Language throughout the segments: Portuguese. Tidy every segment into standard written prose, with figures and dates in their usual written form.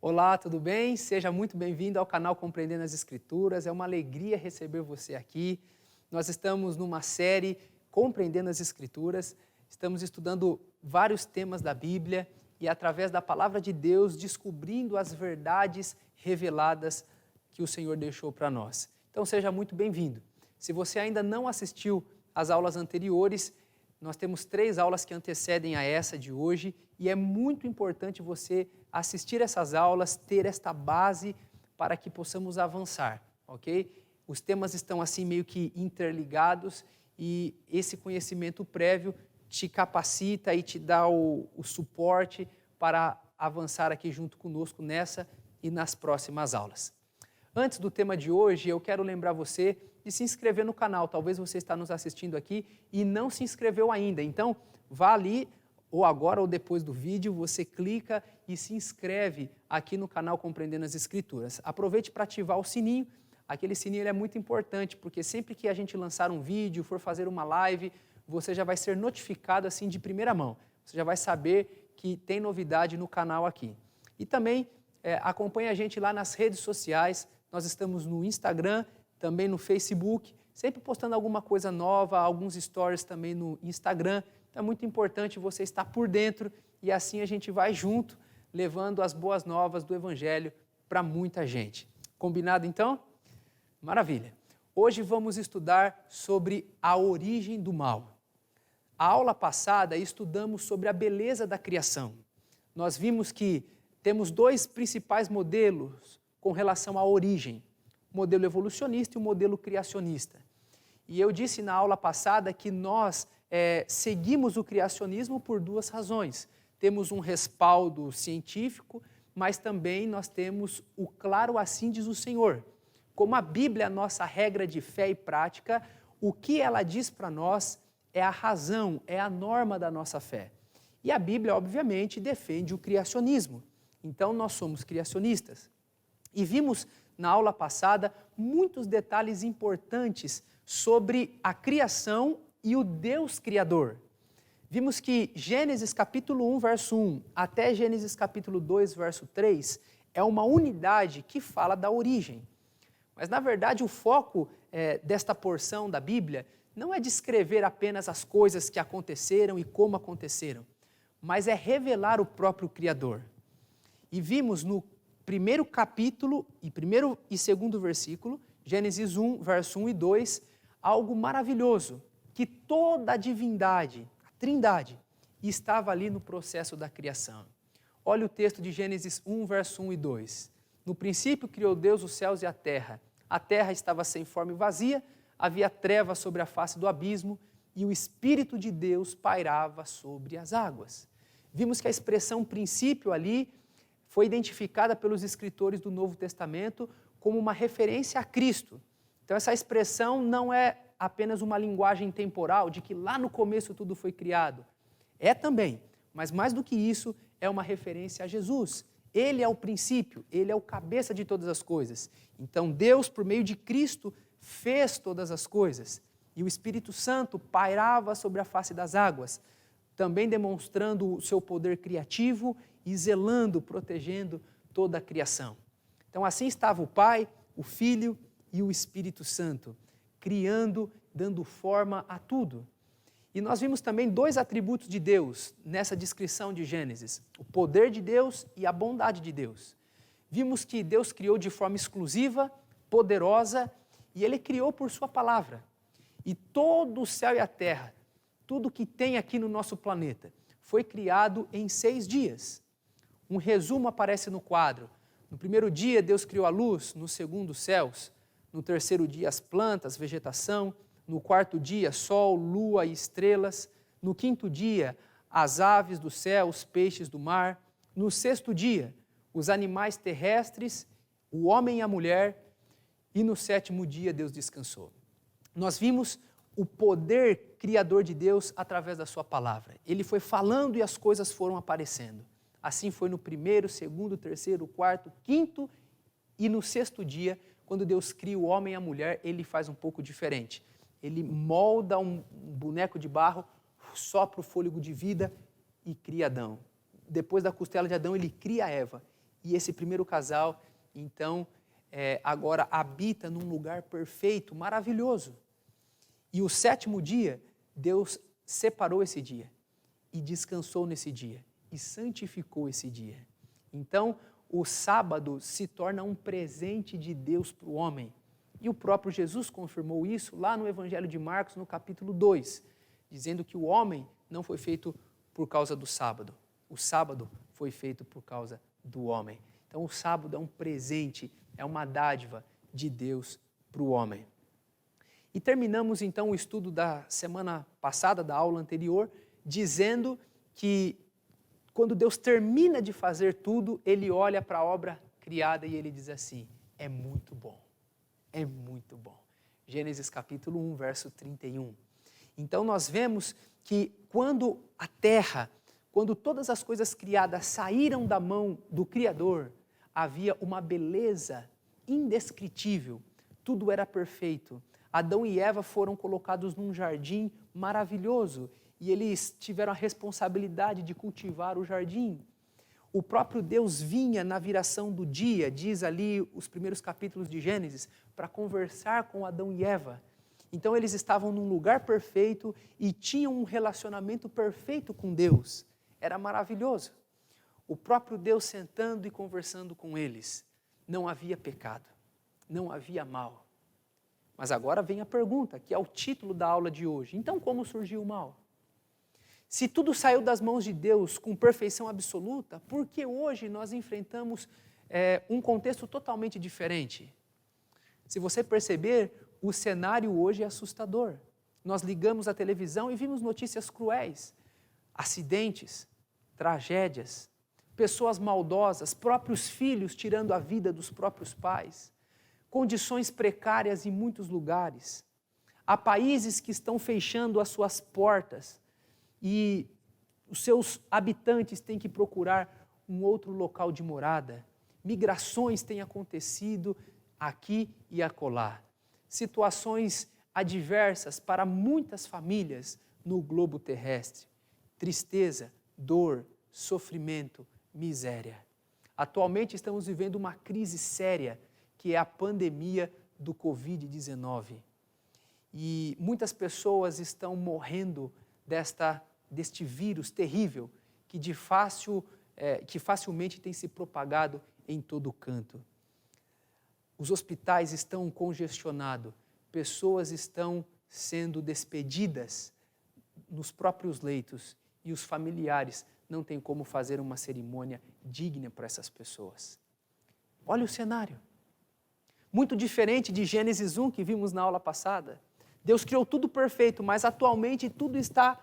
Olá, tudo bem? Seja muito bem-vindo ao canal Compreendendo as Escrituras. É uma alegria receber você aqui. Nós estamos numa série Compreendendo as Escrituras. Estamos estudando vários temas da Bíblia e, através da Palavra de Deus, descobrindo as verdades reveladas que o Senhor deixou para nós. Então, seja muito bem-vindo. Se você ainda não assistiu às aulas anteriores, nós temos 3 aulas que antecedem a essa de hoje e é muito importante você assistir essas aulas, ter esta base para que possamos avançar, ok? Os temas estão assim meio que interligados e esse conhecimento prévio te capacita e te dá o suporte para avançar aqui junto conosco nessa e nas próximas aulas. Antes do tema de hoje, eu quero lembrar você de se inscrever no canal. Talvez você está nos assistindo aqui e não se inscreveu ainda. Então, vá ali, ou agora ou depois do vídeo, você clica e se inscreve aqui no canal Compreendendo as Escrituras. Aproveite para ativar o sininho. Aquele sininho ele é muito importante, porque sempre que a gente lançar um vídeo, for fazer uma live, você já vai ser notificado assim de primeira mão. Você já vai saber que tem novidade no canal aqui. E também acompanhe a gente lá nas redes sociais. Nós estamos no Instagram, também no Facebook, sempre postando alguma coisa nova, alguns stories também no Instagram. Então é muito importante você estar por dentro e assim a gente vai junto, levando as boas novas do Evangelho para muita gente. Combinado então? Maravilha! Hoje vamos estudar sobre a origem do mal. A aula passada estudamos sobre a beleza da criação. Nós vimos que temos 2 principais modelos com relação à origem, o modelo evolucionista e o modelo criacionista. E eu disse na aula passada que nós seguimos o criacionismo por 2 razões. Temos um respaldo científico, mas também nós temos o claro assim diz o Senhor. Como a Bíblia é a nossa regra de fé e prática, o que ela diz para nós é a razão, é a norma da nossa fé. E a Bíblia, obviamente, defende o criacionismo. Então, nós somos criacionistas. E vimos na aula passada muitos detalhes importantes sobre a criação e o Deus Criador. Vimos que Gênesis capítulo 1, verso 1, até Gênesis capítulo 2, verso 3, é uma unidade que fala da origem. Mas, na verdade, o foco desta porção da Bíblia não é descrever apenas as coisas que aconteceram e como aconteceram, mas é revelar o próprio Criador. E vimos no primeiro capítulo, e primeiro e segundo versículo, Gênesis 1, verso 1 e 2, algo maravilhoso, que toda a divindade, a trindade, estava ali no processo da criação. Olha o texto de Gênesis 1, verso 1 e 2. No princípio criou Deus os céus e a terra estava sem forma e vazia, havia trevas sobre a face do abismo, e o Espírito de Deus pairava sobre as águas. Vimos que a expressão princípio ali foi identificada pelos escritores do Novo Testamento como uma referência a Cristo. Então, essa expressão não é apenas uma linguagem temporal, de que lá no começo tudo foi criado. É também, mas mais do que isso, é uma referência a Jesus. Ele é o princípio, ele é o cabeça de todas as coisas. Então, Deus, por meio de Cristo, fez todas as coisas. E o Espírito Santo pairava sobre a face das águas, também demonstrando o seu poder criativo e zelando, protegendo toda a criação. Então, assim estava o Pai, o Filho e o Espírito Santo, criando, dando forma a tudo. E nós vimos também 2 atributos de Deus nessa descrição de Gênesis, o poder de Deus e a bondade de Deus. Vimos que Deus criou de forma exclusiva, poderosa, e Ele criou por sua palavra. E todo o céu e a terra, tudo que tem aqui no nosso planeta, foi criado em 6 dias. Um resumo aparece no quadro. No primeiro dia, Deus criou a luz, no segundo, os céus. No terceiro dia, as plantas, vegetação. No quarto dia, sol, lua e estrelas. No quinto dia, as aves do céu, os peixes do mar. No sexto dia, os animais terrestres, o homem e a mulher. E no sétimo dia, Deus descansou. Nós vimos o poder criador de Deus através da sua palavra. Ele foi falando e as coisas foram aparecendo. Assim foi no primeiro, segundo, terceiro, quarto, quinto e no sexto dia, quando Deus cria o homem e a mulher, ele faz um pouco diferente. Ele molda um boneco de barro, sopra o fôlego de vida e cria Adão. Depois da costela de Adão, ele cria Eva E esse primeiro casal, então, agora habita num lugar perfeito, maravilhoso. E o sétimo dia, Deus separou esse dia e descansou nesse dia e santificou esse dia. Então, o sábado se torna um presente de Deus para o homem. E o próprio Jesus confirmou isso lá no Evangelho de Marcos, no capítulo 2, dizendo que o homem não foi feito por causa do sábado. O sábado foi feito por causa do homem. Então, o sábado é um presente, é uma dádiva de Deus para o homem. E terminamos, então, o estudo da semana passada, da aula anterior, dizendo que quando Deus termina de fazer tudo, Ele olha para a obra criada e Ele diz assim, é muito bom, é muito bom. Gênesis capítulo 1, verso 31. Então nós vemos que quando a terra, quando todas as coisas criadas saíram da mão do Criador, havia uma beleza indescritível, tudo era perfeito. Adão e Eva foram colocados num jardim maravilhoso e eles tiveram a responsabilidade de cultivar o jardim. O próprio Deus vinha na viração do dia, diz ali os primeiros capítulos de Gênesis, para conversar com Adão e Eva. Então eles estavam num lugar perfeito e tinham um relacionamento perfeito com Deus. Era maravilhoso. O próprio Deus sentando e conversando com eles. Não havia pecado, não havia mal. Mas agora vem a pergunta, que é o título da aula de hoje. Então como surgiu o mal? Se tudo saiu das mãos de Deus com perfeição absoluta, por que hoje nós enfrentamos um contexto totalmente diferente? Se você perceber, o cenário hoje é assustador. Nós ligamos a televisão e vimos notícias cruéis, acidentes, tragédias, pessoas maldosas, próprios filhos tirando a vida dos próprios pais, condições precárias em muitos lugares. Há países que estão fechando as suas portas e os seus habitantes têm que procurar um outro local de morada. Migrações têm acontecido aqui e acolá. Situações adversas para muitas famílias no globo terrestre. Tristeza, dor, sofrimento, miséria. Atualmente estamos vivendo uma crise séria, que é a pandemia do Covid-19. E muitas pessoas estão morrendo deste vírus terrível que facilmente tem se propagado em todo canto. Os hospitais estão congestionados, pessoas estão sendo despedidas nos próprios leitos e os familiares não têm como fazer uma cerimônia digna para essas pessoas. Olha o cenário. Muito diferente de Gênesis 1 que vimos na aula passada. Deus criou tudo perfeito, mas atualmente tudo está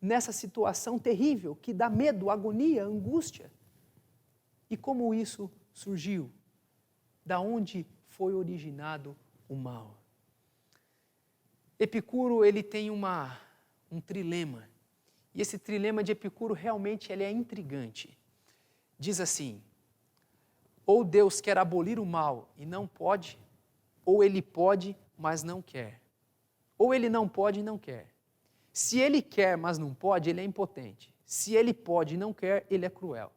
nessa situação terrível que dá medo, agonia, angústia. E como isso surgiu? Da onde foi originado o mal? Epicuro, ele tem um trilema. E esse trilema de Epicuro realmente ele é intrigante. Diz assim, ou Deus quer abolir o mal e não pode, ou ele pode, mas não quer. Ou ele não pode e não quer. Se ele quer, mas não pode, ele é impotente. Se ele pode e não quer, ele é cruel.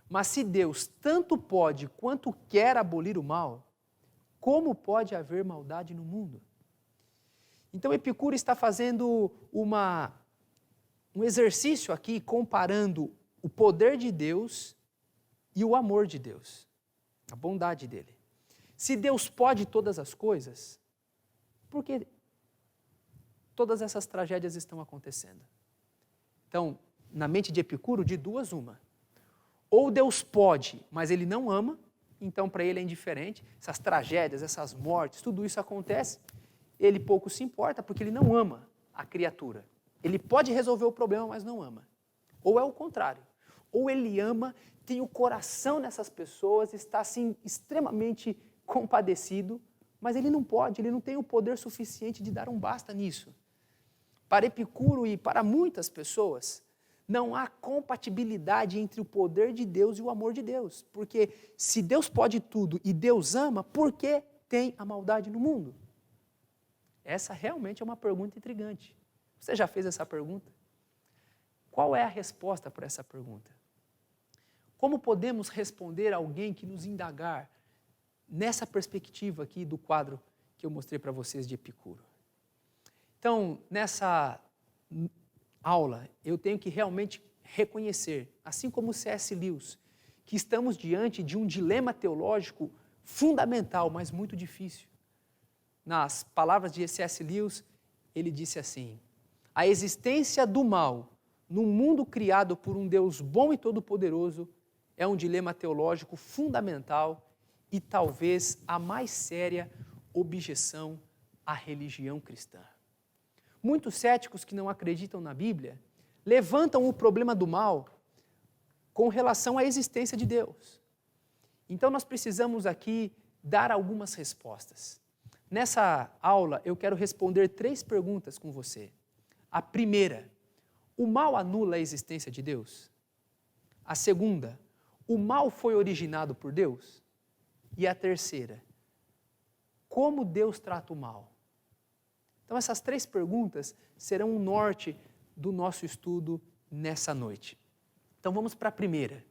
Mas se Deus tanto pode quanto quer abolir o mal, como pode haver maldade no mundo? Então Epicuro está fazendo um exercício aqui comparando o poder de Deus e o amor de Deus, a bondade dele. Se Deus pode todas as coisas, por que todas essas tragédias estão acontecendo? Então, na mente de Epicuro, de duas uma. Ou Deus pode, mas ele não ama, então para ele é indiferente, essas tragédias, essas mortes, tudo isso acontece, ele pouco se importa porque ele não ama a criatura. Ele pode resolver o problema, mas não ama. Ou é o contrário. Ou ele ama, tem o coração nessas pessoas, está assim extremamente compadecido, mas ele não pode, ele não tem o poder suficiente de dar um basta nisso. Para Epicuro e para muitas pessoas, não há compatibilidade entre o poder de Deus e o amor de Deus. Porque se Deus pode tudo e Deus ama, por que tem a maldade no mundo? Essa realmente é uma pergunta intrigante. Você já fez essa pergunta? Qual é a resposta para essa pergunta? Como podemos responder a alguém que nos indagar nessa perspectiva aqui do quadro que eu mostrei para vocês de Epicuro? Então, nessa aula, eu tenho que realmente reconhecer, assim como C.S. Lewis, que estamos diante de um dilema teológico fundamental, mas muito difícil. Nas palavras de C.S. Lewis, ele disse assim: a existência do mal num mundo criado por um Deus bom e todo-poderoso é um dilema teológico fundamental e talvez a mais séria objeção à religião cristã. Muitos céticos que não acreditam na Bíblia levantam o problema do mal com relação à existência de Deus. Então nós precisamos aqui dar algumas respostas. Nessa aula eu quero responder 3 perguntas com você. A primeira: o mal anula a existência de Deus? A segunda: o mal foi originado por Deus? E a terceira: como Deus trata o mal? Então essas 3 perguntas serão o norte do nosso estudo nessa noite. Então vamos para a primeira.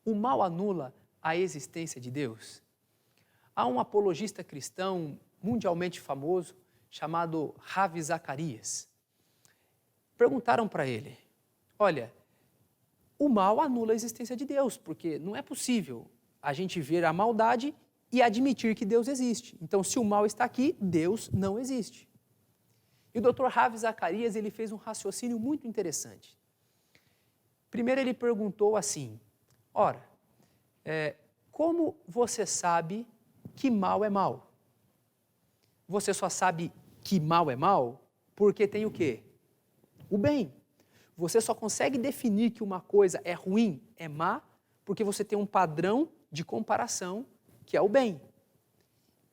O mal anula a existência de Deus? Há um apologista cristão mundialmente famoso chamado Ravi Zacarias. Perguntaram para ele: olha, o mal anula a existência de Deus, porque não é possível a gente ver a maldade e admitir que Deus existe. Então, se o mal está aqui, Deus não existe. E o Dr. Ravi Zacarias, ele fez um raciocínio muito interessante. Primeiro ele perguntou assim: ora, como você sabe que mal é mal? Você só sabe que mal é mal porque tem o quê? O bem. Você só consegue definir que uma coisa é ruim, é má, porque você tem um padrão de comparação que é o bem.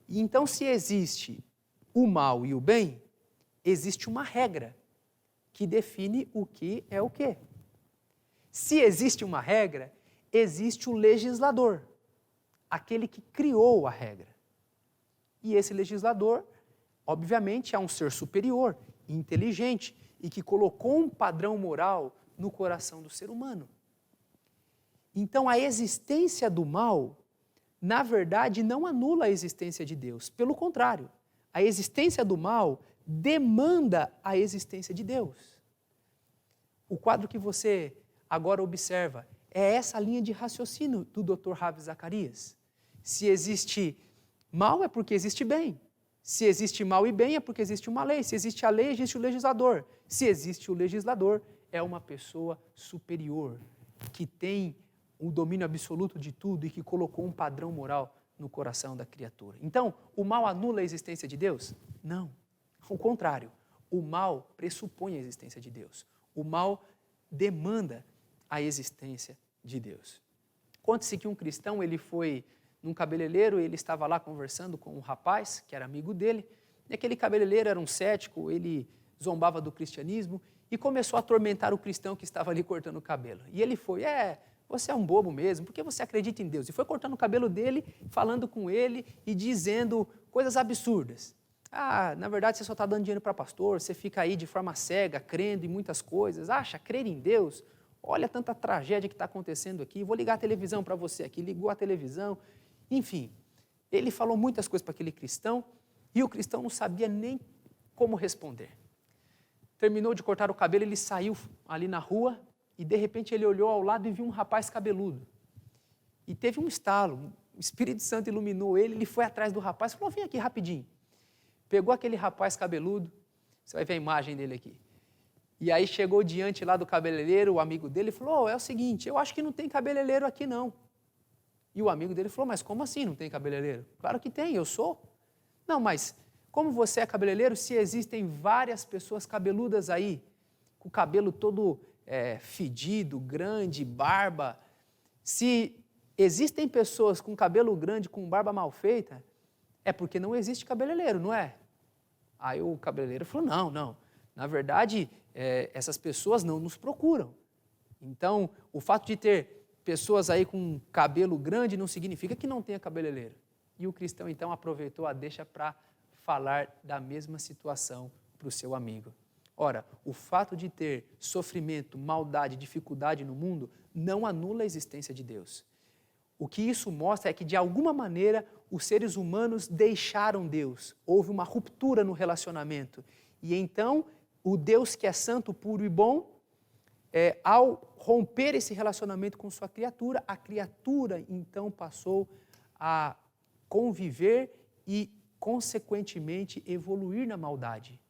E então, se existe o mal e o bem, existe uma regra que define o que é o quê. Se existe uma regra, existe o legislador, aquele que criou a regra. E esse legislador, obviamente, é um ser superior, inteligente e que colocou um padrão moral no coração do ser humano. Então, a existência do mal, na verdade, não anula a existência de Deus. Pelo contrário, a existência do mal demanda a existência de Deus. O quadro que você agora observa é essa linha de raciocínio do Dr. Ravi Zacarias. Se existe mal, é porque existe bem. Se existe mal e bem, é porque existe uma lei. Se existe a lei, existe o legislador. Se existe o legislador, é uma pessoa superior, que tem o domínio absoluto de tudo e que colocou um padrão moral no coração da criatura. Então, o mal anula a existência de Deus? Não. Ao contrário, o mal pressupõe a existência de Deus. O mal demanda a existência de Deus. Conta-se que um cristão, ele foi num cabeleireiro, ele estava lá conversando com um rapaz, que era amigo dele, e aquele cabeleireiro era um cético, ele zombava do cristianismo e começou a atormentar o cristão que estava ali cortando o cabelo. E ele foi: você é um bobo mesmo, porque você acredita em Deus? E foi cortando o cabelo dele, falando com ele e dizendo coisas absurdas. Na verdade você só está dando dinheiro para pastor, você fica aí de forma cega, crendo em muitas coisas, acha crer em Deus? Olha tanta tragédia que está acontecendo aqui, vou ligar a televisão para você aqui. Ligou a televisão, enfim. Ele falou muitas coisas para aquele cristão e o cristão não sabia nem como responder. Terminou de cortar o cabelo, ele saiu ali na rua e de repente ele olhou ao lado e viu um rapaz cabeludo. E teve um estalo, o Espírito Santo iluminou ele foi atrás do rapaz e falou: vem aqui rapidinho. Pegou aquele rapaz cabeludo, você vai ver a imagem dele aqui. E aí chegou diante lá do cabeleireiro, o amigo dele falou: é o seguinte, eu acho que não tem cabeleireiro aqui não. E o amigo dele falou: mas como assim não tem cabeleireiro? Claro que tem, eu sou. Não, mas como você é cabeleireiro se existem várias pessoas cabeludas aí, com o cabelo todo fedido, grande, barba? Se existem pessoas com cabelo grande, com barba mal feita, é porque não existe cabeleireiro, não é? Aí o cabeleireiro falou: não. Na verdade, essas pessoas não nos procuram. Então, o fato de ter pessoas aí com cabelo grande não significa que não tenha cabeleireiro. E o cristão, então, aproveitou a deixa para falar da mesma situação para o seu amigo. Ora, o fato de ter sofrimento, maldade, dificuldade no mundo não anula a existência de Deus. O que isso mostra é que, de alguma maneira, os seres humanos deixaram Deus. Houve uma ruptura no relacionamento. E então, o Deus que é santo, puro e bom, ao romper esse relacionamento com sua criatura, a criatura então passou a conviver e, consequentemente, evoluir na maldade.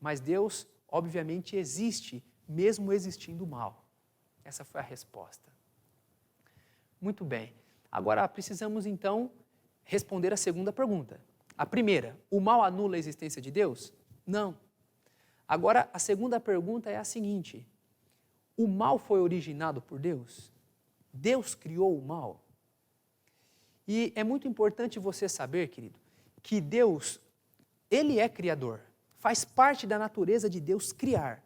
Mas Deus, obviamente, existe, mesmo existindo o mal. Essa foi a resposta. Muito bem. Agora precisamos, então, responder a segunda pergunta. A primeira, o mal anula a existência de Deus? Não. Agora, a segunda pergunta é a seguinte: o mal foi originado por Deus? Deus criou o mal? E é muito importante você saber, querido, que Deus, Ele é criador. Faz parte da natureza de Deus criar.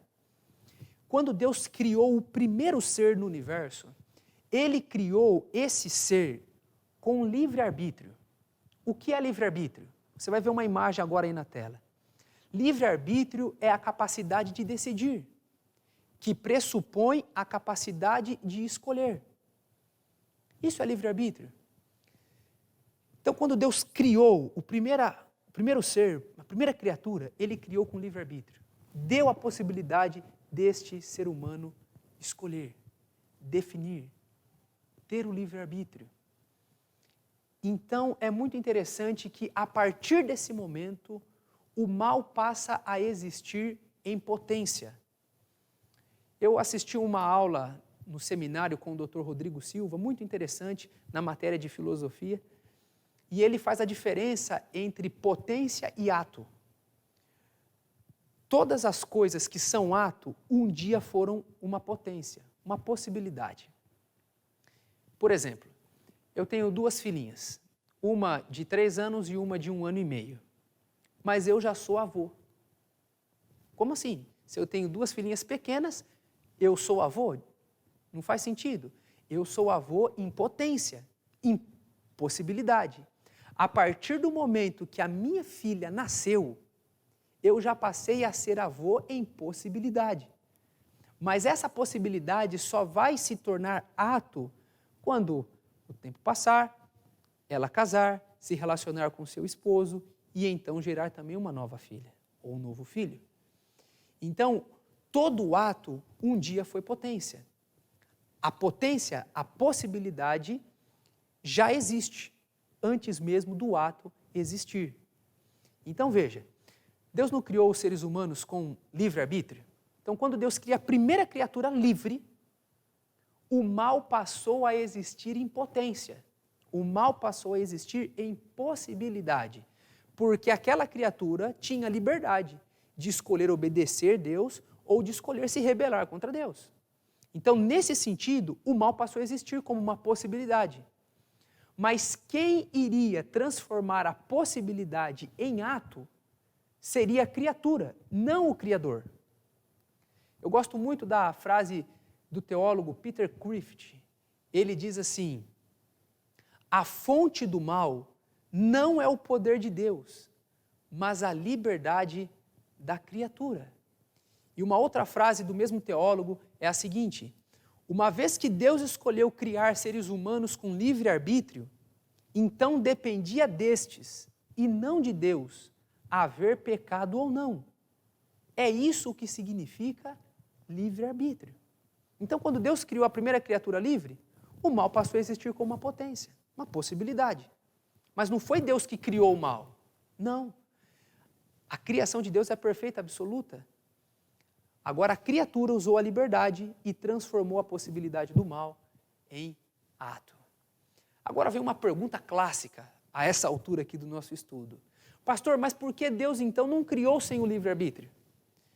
Quando Deus criou o primeiro ser no universo, Ele criou esse ser com livre-arbítrio. O que é livre-arbítrio? Você vai ver uma imagem agora aí na tela. Livre-arbítrio é a capacidade de decidir, que pressupõe a capacidade de escolher. Isso é livre-arbítrio. Então, quando Deus criou o primeiro ser, a primeira criatura, Ele criou com livre-arbítrio. Deu a possibilidade deste ser humano escolher, definir, ter o livre-arbítrio. Então, é muito interessante que, a partir desse momento, o mal passa a existir em potência. Eu assisti uma aula no seminário com o Dr. Rodrigo Silva, muito interessante, na matéria de filosofia, e ele faz a diferença entre potência e ato. Todas as coisas que são ato, um dia foram uma potência, uma possibilidade. Por exemplo, eu tenho 2 filhinhas, uma de 3 anos e uma de 1 ano e meio. Mas eu já sou avô. Como assim? Se eu tenho 2 filhinhas pequenas, eu sou avô? Não faz sentido. Eu sou avô em potência, em possibilidade. A partir do momento que a minha filha nasceu, eu já passei a ser avô em possibilidade. Mas essa possibilidade só vai se tornar ato quando o tempo passar, ela casar, se relacionar com seu esposo e então gerar também uma nova filha ou um novo filho. Então, todo ato um dia foi potência. A potência, a possibilidade, já existe, antes mesmo do ato existir. Então veja, Deus não criou os seres humanos com livre-arbítrio? Então, quando Deus cria a primeira criatura livre, o mal passou a existir em potência. O mal passou a existir em possibilidade. Porque aquela criatura tinha liberdade de escolher obedecer Deus ou de escolher se rebelar contra Deus. Então, nesse sentido, o mal passou a existir como uma possibilidade. Mas quem iria transformar a possibilidade em ato seria a criatura, não o Criador. Eu gosto muito da frase do teólogo Peter Crift. Ele diz assim: a fonte do mal não é o poder de Deus, mas a liberdade da criatura. E uma outra frase do mesmo teólogo é a seguinte: uma vez que Deus escolheu criar seres humanos com livre-arbítrio, então dependia destes, e não de Deus, haver pecado ou não. É isso que significa livre-arbítrio. Então, quando Deus criou a primeira criatura livre, o mal passou a existir como uma potência, uma possibilidade. Mas não foi Deus que criou o mal. Não. A criação de Deus é perfeita, absoluta. Agora, a criatura usou a liberdade e transformou a possibilidade do mal em ato. Agora vem uma pergunta clássica a essa altura aqui do nosso estudo. Pastor, mas por que Deus então não criou sem o livre-arbítrio?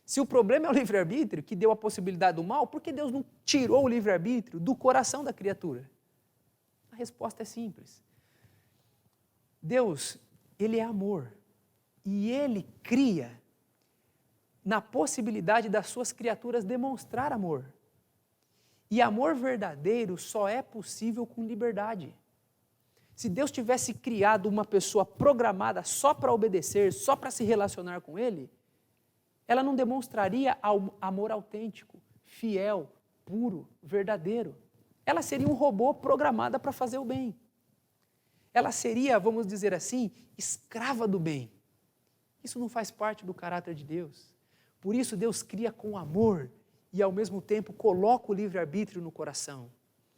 Se o problema é o livre-arbítrio, que deu a possibilidade do mal, por que Deus não tirou o livre-arbítrio do coração da criatura? A resposta é simples. Deus, Ele é amor. E Ele cria na possibilidade das suas criaturas demonstrar amor. E amor verdadeiro só é possível com liberdade. Se Deus tivesse criado uma pessoa programada só para obedecer, só para se relacionar com Ele, ela não demonstraria amor autêntico, fiel, puro, verdadeiro. ela seria um robô programada para fazer o bem. Ela seria, vamos dizer assim, escrava do bem. Isso não faz parte do caráter de Deus. Por isso Deus cria com amor e ao mesmo tempo coloca o livre-arbítrio no coração,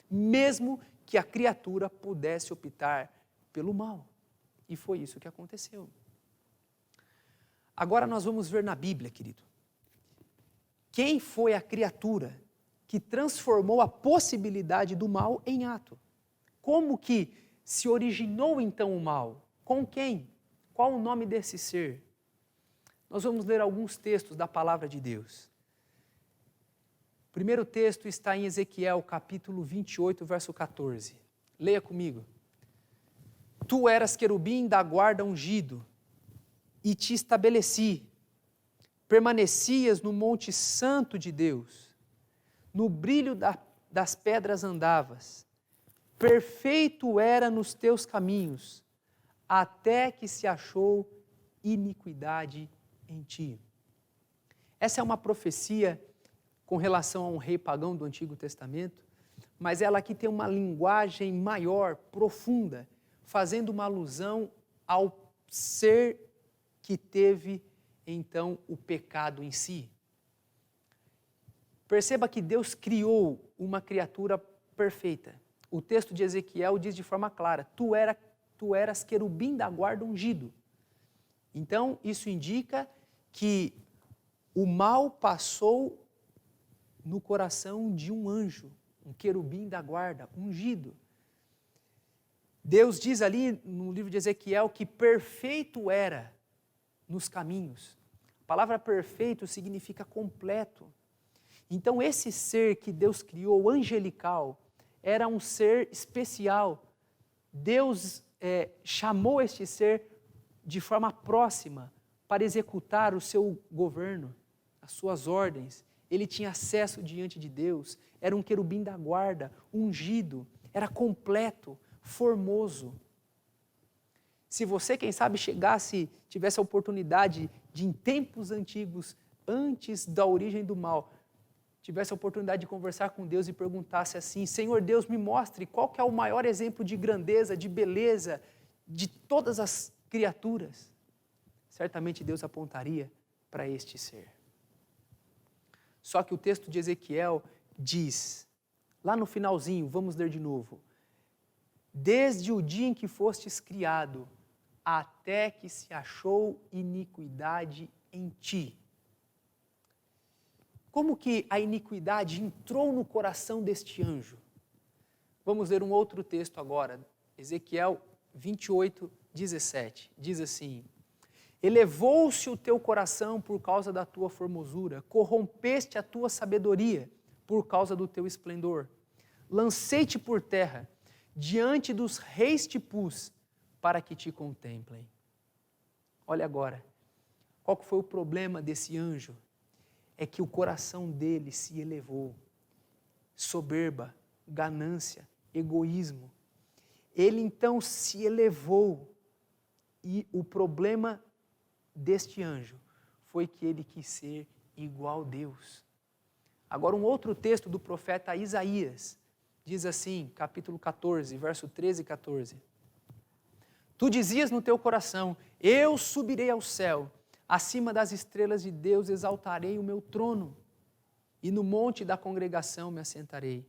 mesmo que a criatura pudesse optar pelo mal. E foi isso que aconteceu. Agora nós vamos ver na Bíblia, querido, quem foi a criatura que transformou a possibilidade do mal em ato. Como que se originou então o mal? Com quem? Qual o nome desse ser? Nós vamos ler alguns textos da palavra de Deus. O primeiro texto está em Ezequiel, capítulo 28, verso 14. Leia comigo. Tu eras querubim da guarda ungido, e te estabeleci. Permanecias no monte santo de Deus. No brilho das pedras andavas. Perfeito era nos teus caminhos, até que se achou iniquidade em ti. Essa é uma profecia com relação a um rei pagão do Antigo Testamento, mas ela aqui tem uma linguagem maior, profunda, fazendo uma alusão ao ser que teve, então, o pecado em si. Perceba que Deus criou uma criatura perfeita. O texto de Ezequiel diz de forma clara, tu eras querubim da guarda ungido. Então, isso indica que o mal passou no coração de um anjo, um querubim da guarda, ungido. Deus diz ali no livro de Ezequiel que perfeito era nos caminhos. A palavra perfeito significa completo. Então esse ser que Deus criou, angelical, era um ser especial. Deus chamou este ser de forma próxima para executar o seu governo, as suas ordens. Ele tinha acesso diante de Deus, era um querubim da guarda, ungido, era completo, formoso. Se você, quem sabe, tivesse a oportunidade de, em tempos antigos, antes da origem do mal, tivesse a oportunidade de conversar com Deus e perguntasse assim, Senhor Deus, me mostre qual que é o maior exemplo de grandeza, de beleza, de todas as criaturas. Certamente Deus apontaria para este ser. Só que o texto de Ezequiel diz, lá no finalzinho, vamos ler de novo, desde o dia em que fostes criado, até que se achou iniquidade em ti. Como que a iniquidade entrou no coração deste anjo? Vamos ler um outro texto agora, Ezequiel 28, 17. Diz assim, elevou-se o teu coração por causa da tua formosura, corrompeste a tua sabedoria por causa do teu esplendor. Lancei-te por terra, diante dos reis te pus, para que te contemplem. Olha agora, qual que foi o problema desse anjo? É que o coração dele se elevou. Soberba, ganância, egoísmo. Ele então se elevou e o problema deste anjo foi que ele quis ser igual a Deus. Agora um outro texto do profeta Isaías diz assim, capítulo 14, verso 13 e 14. Tu dizias no teu coração, eu subirei ao céu, acima das estrelas de Deus exaltarei o meu trono, e no monte da congregação me assentarei.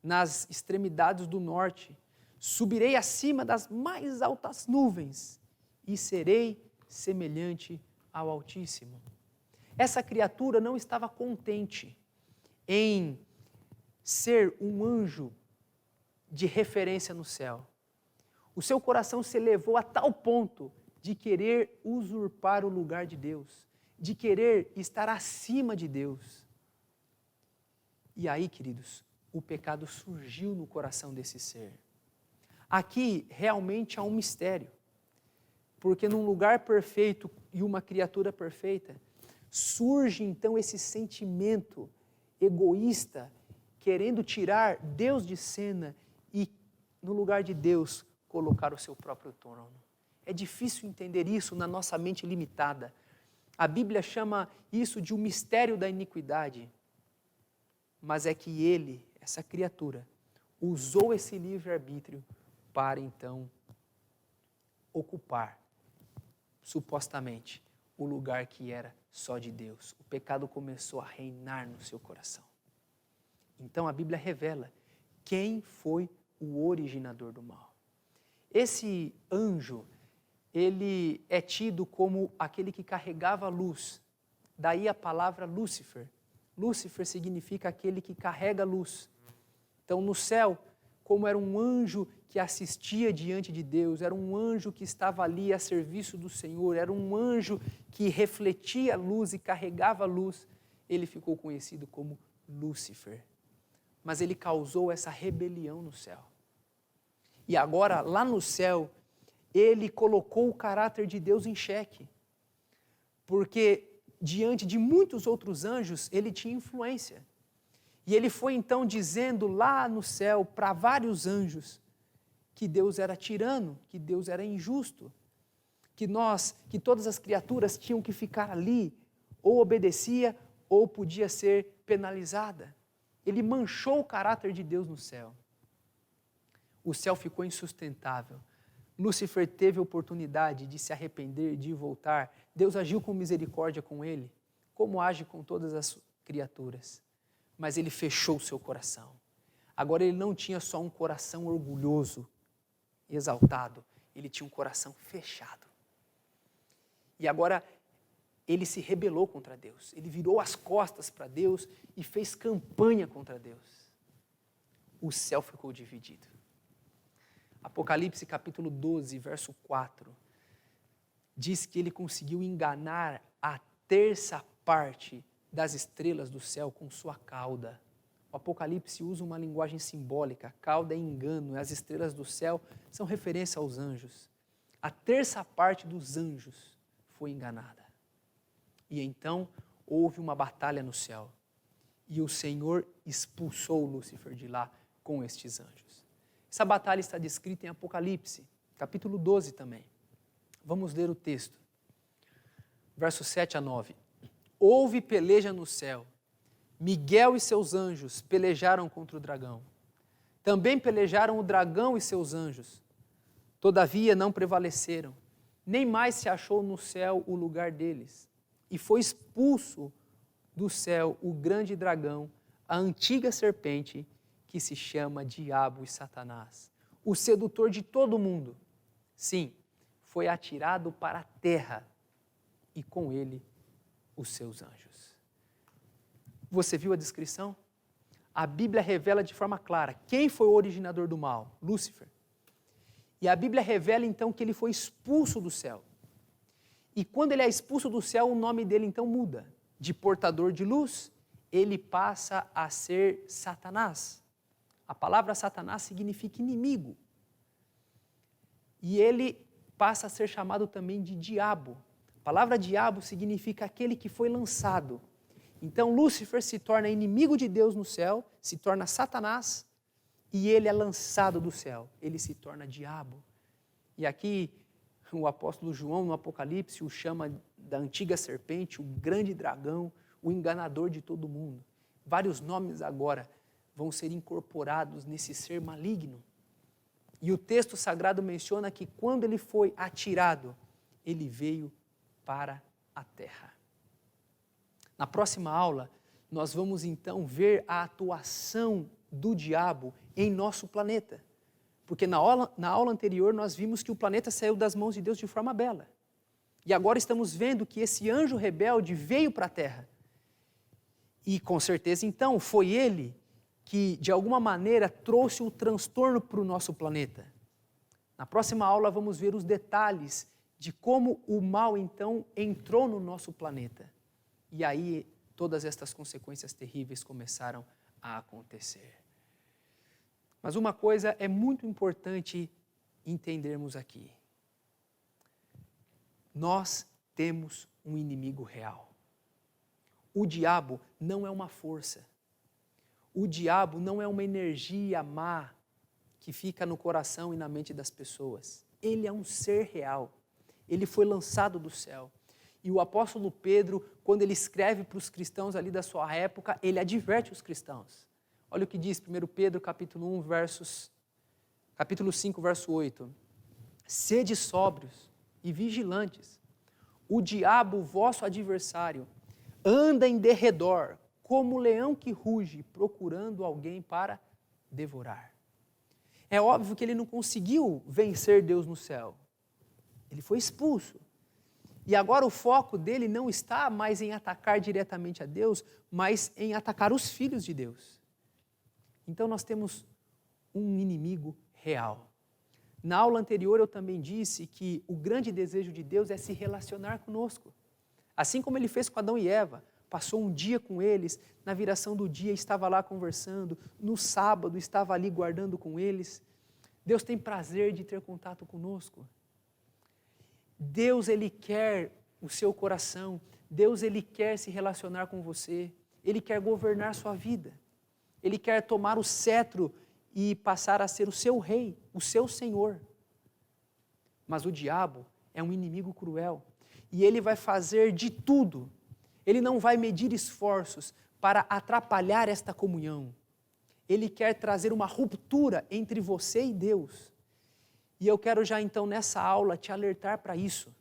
Nas extremidades do norte, subirei acima das mais altas nuvens, e serei semelhante ao Altíssimo. Essa criatura não estava contente em ser um anjo de referência no céu. O seu coração se elevou a tal ponto de querer usurpar o lugar de Deus, de querer estar acima de Deus. E aí, queridos, o pecado surgiu no coração desse ser. Aqui realmente há um mistério, porque num lugar perfeito e uma criatura perfeita, surge então esse sentimento egoísta, querendo tirar Deus de cena e, no lugar de Deus, colocar o seu próprio trono. É difícil entender isso na nossa mente limitada. A Bíblia chama isso de um mistério da iniquidade. Mas é que ele, essa criatura, usou esse livre-arbítrio para então ocupar, supostamente, o lugar que era só de Deus. O pecado começou a reinar no seu coração. Então a Bíblia revela quem foi o originador do mal. Esse anjo, ele é tido como aquele que carregava a luz. Daí a palavra Lúcifer. Lúcifer significa aquele que carrega a luz. Então no céu, como era um anjo que assistia diante de Deus, era um anjo que estava ali a serviço do Senhor, era um anjo que refletia a luz e carregava a luz, ele ficou conhecido como Lúcifer. Mas ele causou essa rebelião no céu. E agora, lá no céu, ele colocou o caráter de Deus em xeque. Porque diante de muitos outros anjos, ele tinha influência. E ele foi então dizendo lá no céu para vários anjos que Deus era tirano, que Deus era injusto, que todas as criaturas tinham que ficar ali, ou obedecia, ou podia ser penalizada. Ele manchou o caráter de Deus no céu. O céu ficou insustentável. Lúcifer teve a oportunidade de se arrepender, de voltar. Deus agiu com misericórdia com ele, como age com todas as criaturas. Mas ele fechou o seu coração. Agora ele não tinha só um coração orgulhoso, exaltado, ele tinha um coração fechado. E agora ele se rebelou contra Deus, ele virou as costas para Deus e fez campanha contra Deus. O céu ficou dividido. Apocalipse capítulo 12, verso 4, diz que ele conseguiu enganar a terça parte das estrelas do céu com sua cauda. O Apocalipse usa uma linguagem simbólica, cauda é engano, as estrelas do céu são referência aos anjos. A terça parte dos anjos foi enganada. E então houve uma batalha no céu. E o Senhor expulsou Lúcifer de lá com estes anjos. Essa batalha está descrita em Apocalipse, capítulo 12 também. Vamos ler o texto. Versos 7 a 9. Houve peleja no céu. Miguel e seus anjos pelejaram contra o dragão. Também pelejaram o dragão e seus anjos. Todavia não prevaleceram. Nem mais se achou no céu o lugar deles. E foi expulso do céu o grande dragão, a antiga serpente, que se chama Diabo e Satanás, o sedutor de todo mundo. Sim, foi atirado para a terra e com ele os seus anjos. Você viu a descrição? A Bíblia revela de forma clara quem foi o originador do mal, Lúcifer. E a Bíblia revela então que ele foi expulso do céu. E quando ele é expulso do céu, o nome dele então muda. De portador de luz, ele passa a ser Satanás. A palavra Satanás significa inimigo. E ele passa a ser chamado também de diabo. A palavra diabo significa aquele que foi lançado. Então Lúcifer se torna inimigo de Deus no céu, se torna Satanás, e ele é lançado do céu, ele se torna diabo. E aqui o apóstolo João no Apocalipse o chama da antiga serpente, o grande dragão, o enganador de todo mundo. Vários nomes agora vão ser incorporados nesse ser maligno. E o texto sagrado menciona que quando ele foi atirado, ele veio para a terra. Na próxima aula, nós vamos então ver a atuação do diabo em nosso planeta. Porque na aula anterior nós vimos que o planeta saiu das mãos de Deus de forma bela. E agora estamos vendo que esse anjo rebelde veio para a terra. E com certeza então foi ele que de alguma maneira trouxe o transtorno para o nosso planeta. Na próxima aula vamos ver os detalhes de como o mal então entrou no nosso planeta. E aí todas estas consequências terríveis começaram a acontecer. Mas uma coisa é muito importante entendermos aqui. Nós temos um inimigo real. O diabo não é uma força. O diabo não é uma energia má que fica no coração e na mente das pessoas. Ele é um ser real. Ele foi lançado do céu. E o apóstolo Pedro, quando ele escreve para os cristãos ali da sua época, ele adverte os cristãos. Olha o que diz 1 Pedro capítulo 5, verso 8. Sede sóbrios e vigilantes. O diabo, vosso adversário, anda em derredor, como leão que ruge, procurando alguém para devorar. É óbvio que ele não conseguiu vencer Deus no céu. Ele foi expulso. E agora o foco dele não está mais em atacar diretamente a Deus, mas em atacar os filhos de Deus. Então nós temos um inimigo real. Na aula anterior eu também disse que o grande desejo de Deus é se relacionar conosco. Assim como ele fez com Adão e Eva, passou um dia com eles, na viração do dia estava lá conversando, no sábado estava ali guardando com eles. Deus tem prazer de ter contato conosco. Deus, Ele quer o seu coração. Deus, Ele quer se relacionar com você. Ele quer governar sua vida. Ele quer tomar o cetro e passar a ser o seu rei, o seu senhor. Mas o diabo é um inimigo cruel. E ele vai fazer de tudo. Ele não vai medir esforços para atrapalhar esta comunhão. Ele quer trazer uma ruptura entre você e Deus. E eu quero já então nessa aula te alertar para isso.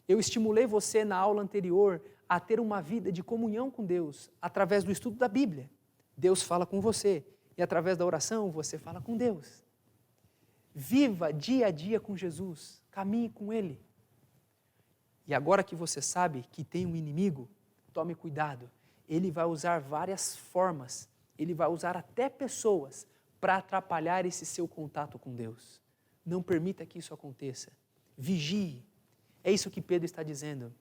Eu estimulei você na aula anterior a ter uma vida de comunhão com Deus através do estudo da Bíblia. Deus fala com você e através da oração você fala com Deus. Viva dia a dia com Jesus, caminhe com Ele. E agora que você sabe que tem um inimigo, tome cuidado. Ele vai usar várias formas, ele vai usar até pessoas para atrapalhar esse seu contato com Deus. Não permita que isso aconteça. Vigie. É isso que Pedro está dizendo.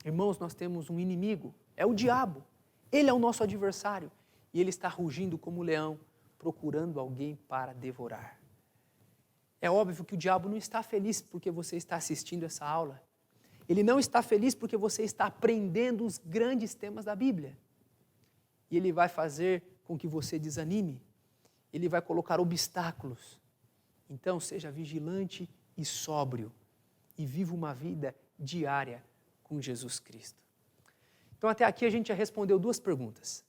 Irmãos, nós temos um inimigo, é o diabo. Ele é o nosso adversário e ele está rugindo como um leão, procurando alguém para devorar. É óbvio que o diabo não está feliz porque você está assistindo essa aula. Ele não está feliz porque você está aprendendo os grandes temas da Bíblia. E ele vai fazer com que você desanime. Ele vai colocar obstáculos. Então, seja vigilante e sóbrio e viva uma vida diária com Jesus Cristo. Então, até aqui a gente já respondeu duas perguntas.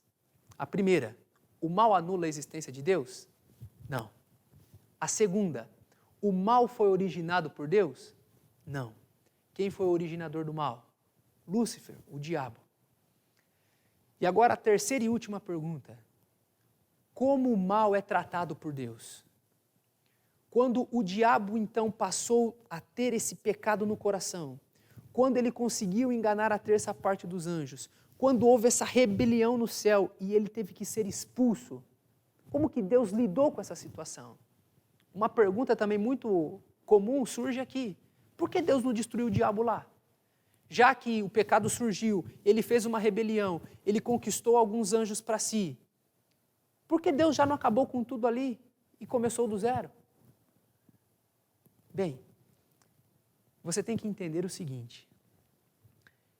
A primeira, o mal anula a existência de Deus? Não. A segunda, o mal foi originado por Deus? Não. Quem foi o originador do mal? Lúcifer, o diabo. E agora a terceira e última pergunta. Como o mal é tratado por Deus? Quando o diabo então passou a ter esse pecado no coração, quando ele conseguiu enganar a terça parte dos anjos, quando houve essa rebelião no céu e ele teve que ser expulso, como que Deus lidou com essa situação? Uma pergunta também muito comum surge aqui. Por que Deus não destruiu o diabo lá? Já que o pecado surgiu, ele fez uma rebelião, ele conquistou alguns anjos para si. Por que Deus já não acabou com tudo ali e começou do zero? Bem, você tem que entender o seguinte.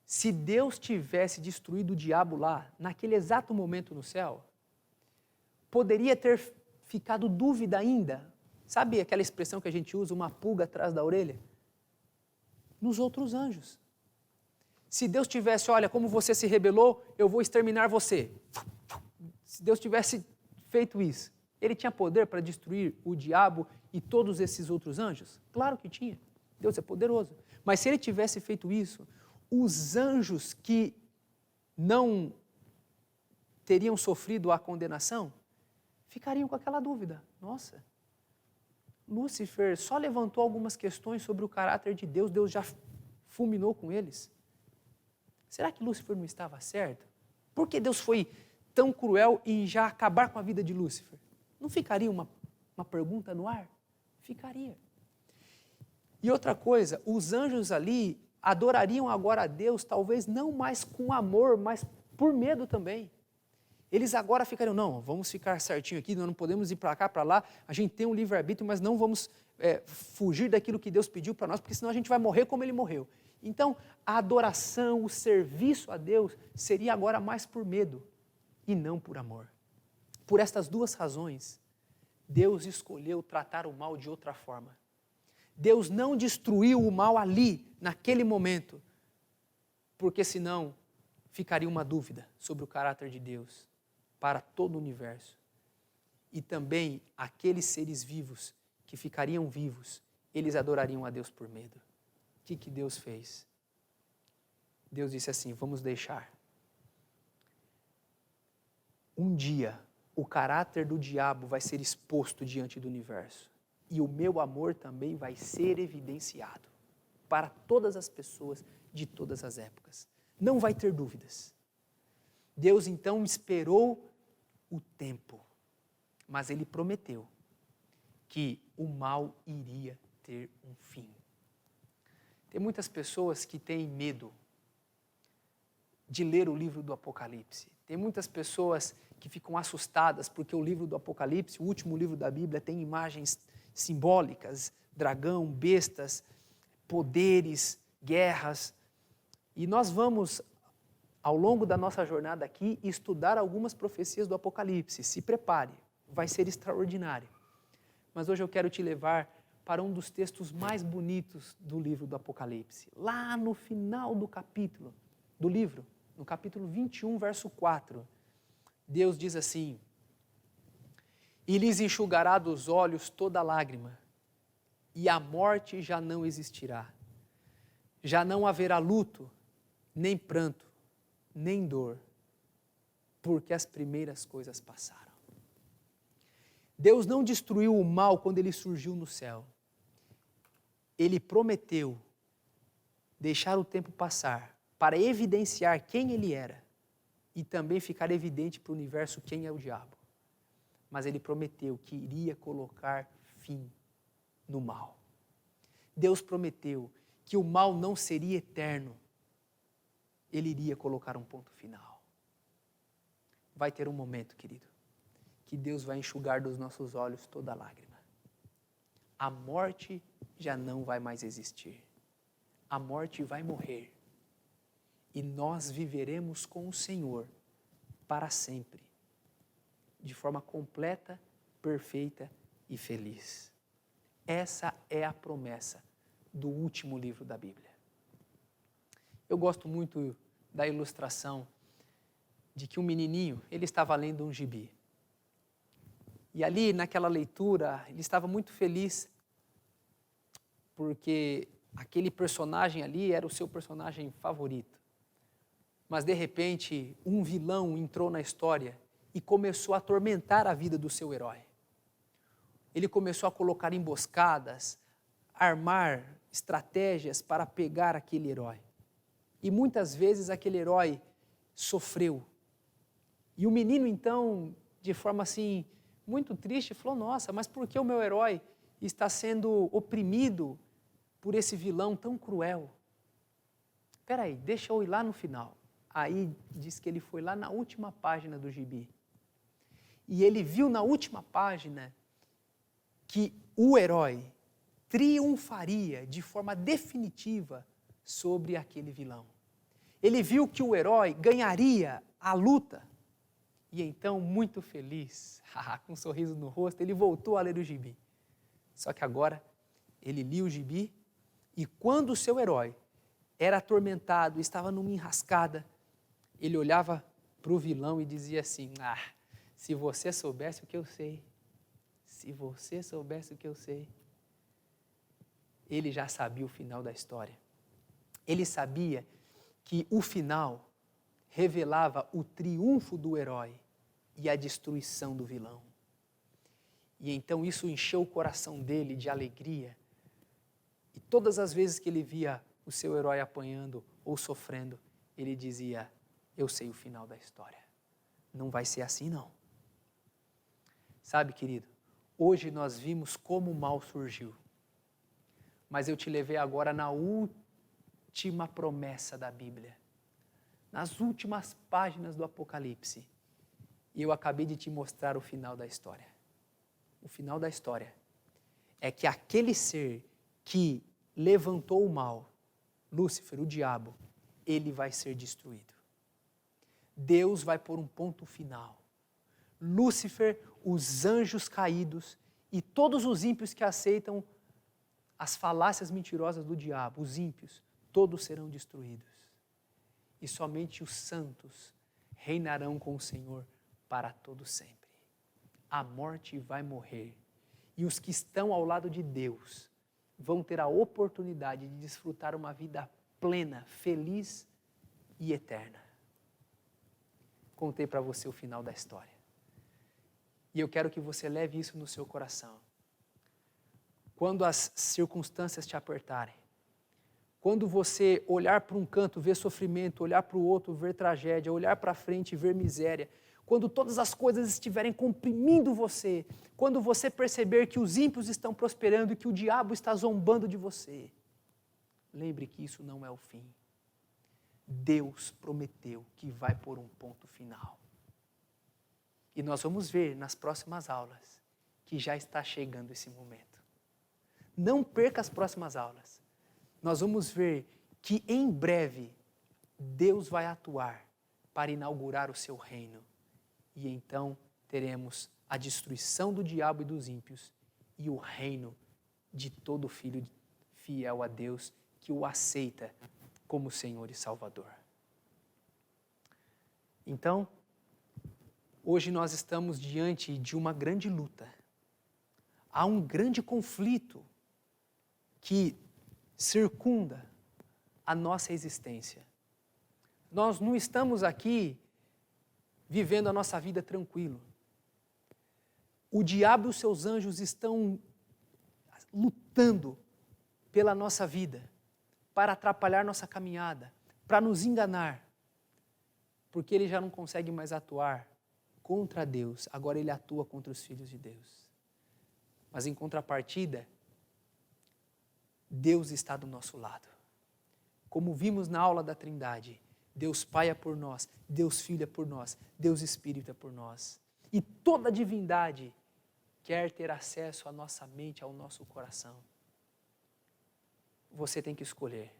Se Deus tivesse destruído o diabo lá, naquele exato momento no céu, poderia ter ficado dúvida ainda. Sabe aquela expressão que a gente usa, uma pulga atrás da orelha? Nos outros anjos. Se Deus tivesse, olha, como você se rebelou, eu vou exterminar você. Se Deus tivesse feito isso, ele tinha poder para destruir o diabo e todos esses outros anjos? Claro que tinha. Deus é poderoso. Mas se ele tivesse feito isso, os anjos que não teriam sofrido a condenação, ficariam com aquela dúvida. Nossa, Lúcifer só levantou algumas questões sobre o caráter de Deus, Deus já fulminou com eles. Será que Lúcifer não estava certo? Por que Deus foi tão cruel em já acabar com a vida de Lúcifer? Não ficaria uma pergunta no ar? Ficaria. E outra coisa, os anjos ali adorariam agora a Deus, talvez não mais com amor, mas por medo também. Eles agora ficariam, não, vamos ficar certinho aqui, nós não podemos ir para cá, para lá, a gente tem um livre-arbítrio, mas não vamos fugir daquilo que Deus pediu para nós, porque senão a gente vai morrer como Ele morreu. Então, a adoração, o serviço a Deus seria agora mais por medo e não por amor. Por estas duas razões, Deus escolheu tratar o mal de outra forma. Deus não destruiu o mal ali, naquele momento, porque senão ficaria uma dúvida sobre o caráter de Deus. para todo o universo. E também aqueles seres vivos que ficariam vivos, eles adorariam a Deus por medo. O que Deus fez? Deus disse assim: vamos deixar. Um dia, o caráter do diabo vai ser exposto diante do universo. E o meu amor também vai ser evidenciado para todas as pessoas de todas as épocas. Não vai ter dúvidas. Deus então esperou o tempo, mas Ele prometeu que o mal iria ter um fim. Tem muitas pessoas que têm medo de ler o livro do Apocalipse. Tem muitas pessoas que ficam assustadas porque o livro do Apocalipse, o último livro da Bíblia, tem imagens simbólicas, dragão, bestas, poderes, guerras. E nós vamos, ao longo da nossa jornada aqui, estudar algumas profecias do Apocalipse. Se prepare, vai ser extraordinário. Mas hoje eu quero te levar para um dos textos mais bonitos do livro do Apocalipse. Lá no final do capítulo, do livro, no capítulo 21, verso 4, Deus diz assim: e lhes enxugará dos olhos toda lágrima, e a morte já não existirá. Já não haverá luto, nem pranto, nem dor, porque as primeiras coisas passaram. Deus não destruiu o mal quando ele surgiu no céu. Ele prometeu deixar o tempo passar para evidenciar quem ele era e também ficar evidente para o universo quem é o diabo. Mas ele prometeu que iria colocar fim no mal. Deus prometeu que o mal não seria eterno. Ele iria colocar um ponto final. Vai ter um momento, querido, que Deus vai enxugar dos nossos olhos toda lágrima. A morte já não vai mais existir. A morte vai morrer. E nós viveremos com o Senhor para sempre, de forma completa, perfeita e feliz. Essa é a promessa do último livro da Bíblia. Eu gosto muito da ilustração de que um menininho, ele estava lendo um gibi. E ali, naquela leitura, ele estava muito feliz, porque aquele personagem ali era o seu personagem favorito. Mas, de repente, um vilão entrou na história e começou a atormentar a vida do seu herói. Ele começou a colocar emboscadas, armar estratégias para pegar aquele herói. E muitas vezes aquele herói sofreu. E o menino, então, de forma assim, muito triste, falou: nossa, mas por que o meu herói está sendo oprimido por esse vilão tão cruel? Espera aí, deixa eu ir lá no final. Aí diz que ele foi lá na última página do gibi. E ele viu na última página que o herói triunfaria de forma definitiva sobre aquele vilão. Ele viu que o herói ganharia a luta. E então, muito feliz, com um sorriso no rosto, ele voltou a ler o gibi. Só que agora, ele lia o gibi e quando o seu herói era atormentado, estava numa enrascada, ele olhava para o vilão e dizia assim: se você soubesse o que eu sei, se você soubesse o que eu sei. Ele já sabia o final da história. Ele sabia que o final revelava o triunfo do herói e a destruição do vilão. E então isso encheu o coração dele de alegria. E todas as vezes que ele via o seu herói apanhando ou sofrendo, ele dizia: eu sei o final da história. Não vai ser assim, não. Sabe, querido, hoje nós vimos como o mal surgiu. Mas eu te levei agora na última promessa da Bíblia, nas últimas páginas do Apocalipse. E eu acabei de te mostrar o final da história. O final da história é que aquele ser que levantou o mal, Lúcifer, o diabo, ele vai ser destruído. Deus vai pôr um ponto final. Lúcifer, os anjos caídos e todos os ímpios que aceitam as falácias mentirosas do diabo, os ímpios, todos serão destruídos. E somente os santos reinarão com o Senhor para todo sempre. A morte vai morrer. E os que estão ao lado de Deus vão ter a oportunidade de desfrutar uma vida plena, feliz e eterna. Contei para você o final da história. E eu quero que você leve isso no seu coração. Quando as circunstâncias te apertarem, quando você olhar para um canto, ver sofrimento, olhar para o outro, ver tragédia, olhar para frente, ver miséria, quando todas as coisas estiverem comprimindo você, quando você perceber que os ímpios estão prosperando e que o diabo está zombando de você, lembre que isso não é o fim. Deus prometeu que vai pôr um ponto final. E nós vamos ver nas próximas aulas que já está chegando esse momento. Não perca as próximas aulas. Nós vamos ver que em breve Deus vai atuar para inaugurar o seu reino. E então teremos a destruição do diabo e dos ímpios e o reino de todo filho fiel a Deus que o aceita como Senhor e Salvador. Então, hoje nós estamos diante de uma grande luta. Há um grande conflito que circunda a nossa existência. Nós não estamos aqui vivendo a nossa vida tranquilo. O diabo e os seus anjos estão lutando pela nossa vida, para atrapalhar nossa caminhada, para nos enganar, porque ele já não consegue mais atuar contra Deus, agora ele atua contra os filhos de Deus. Mas em contrapartida, Deus está do nosso lado. Como vimos na aula da Trindade, Deus Pai é por nós, Deus Filho é por nós, Deus Espírito é por nós. E toda a divindade quer ter acesso à nossa mente, ao nosso coração. Você tem que escolher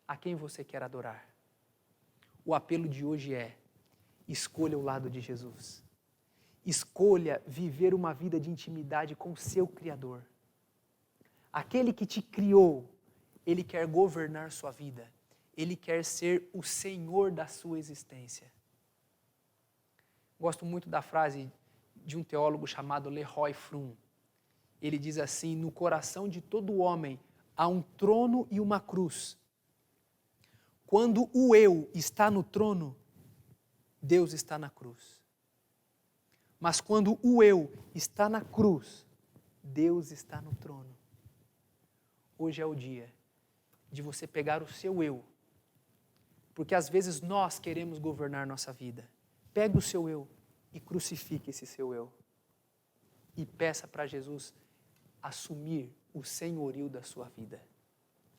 a quem você quer adorar. O apelo de hoje é: escolha o lado de Jesus. Escolha viver uma vida de intimidade com o seu Criador. Aquele que te criou, Ele quer governar sua vida. Ele quer ser o Senhor da sua existência. Gosto muito da frase de um teólogo chamado Leroy Froom. Ele diz assim: no coração de todo homem há um trono e uma cruz. Quando o eu está no trono, Deus está na cruz. Mas quando o eu está na cruz, Deus está no trono. Hoje é o dia de você pegar o seu eu, porque às vezes nós queremos governar nossa vida. Pegue o seu eu e crucifique esse seu eu. E peça para Jesus assumir o senhorio da sua vida.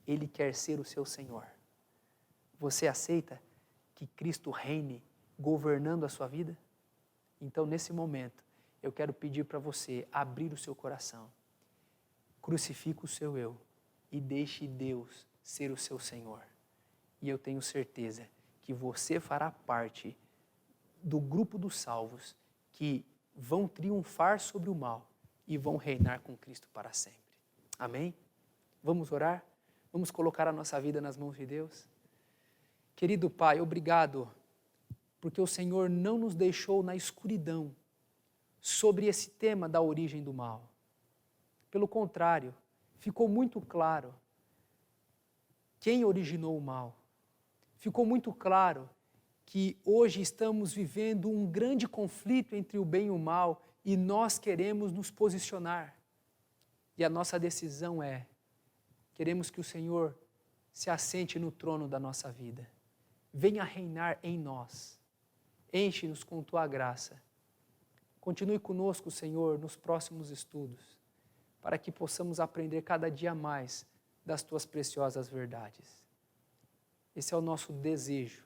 Ele quer ser o seu Senhor. Você aceita que Cristo reine governando a sua vida? Então, nesse momento, eu quero pedir para você abrir o seu coração. Crucifique o seu eu e deixe Deus ser o seu Senhor. E eu tenho certeza que você fará parte do grupo dos salvos que vão triunfar sobre o mal e vão reinar com Cristo para sempre. Amém? Vamos orar? Vamos colocar a nossa vida nas mãos de Deus? Querido Pai, obrigado, porque o Senhor não nos deixou na escuridão sobre esse tema da origem do mal. Pelo contrário, ficou muito claro quem originou o mal. Ficou muito claro que hoje estamos vivendo um grande conflito entre o bem e o mal e nós queremos nos posicionar. E a nossa decisão é: queremos que o Senhor se assente no trono da nossa vida. Venha reinar em nós. Enche-nos com Tua graça. Continue conosco, Senhor, nos próximos estudos, para que possamos aprender cada dia mais das Tuas preciosas verdades. Esse é o nosso desejo,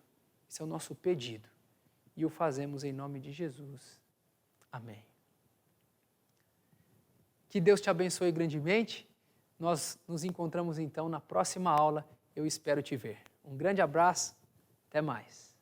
esse é o nosso pedido, e o fazemos em nome de Jesus. Amém. Que Deus te abençoe grandemente. Nós nos encontramos então na próxima aula. Eu espero te ver. Um grande abraço. Até mais.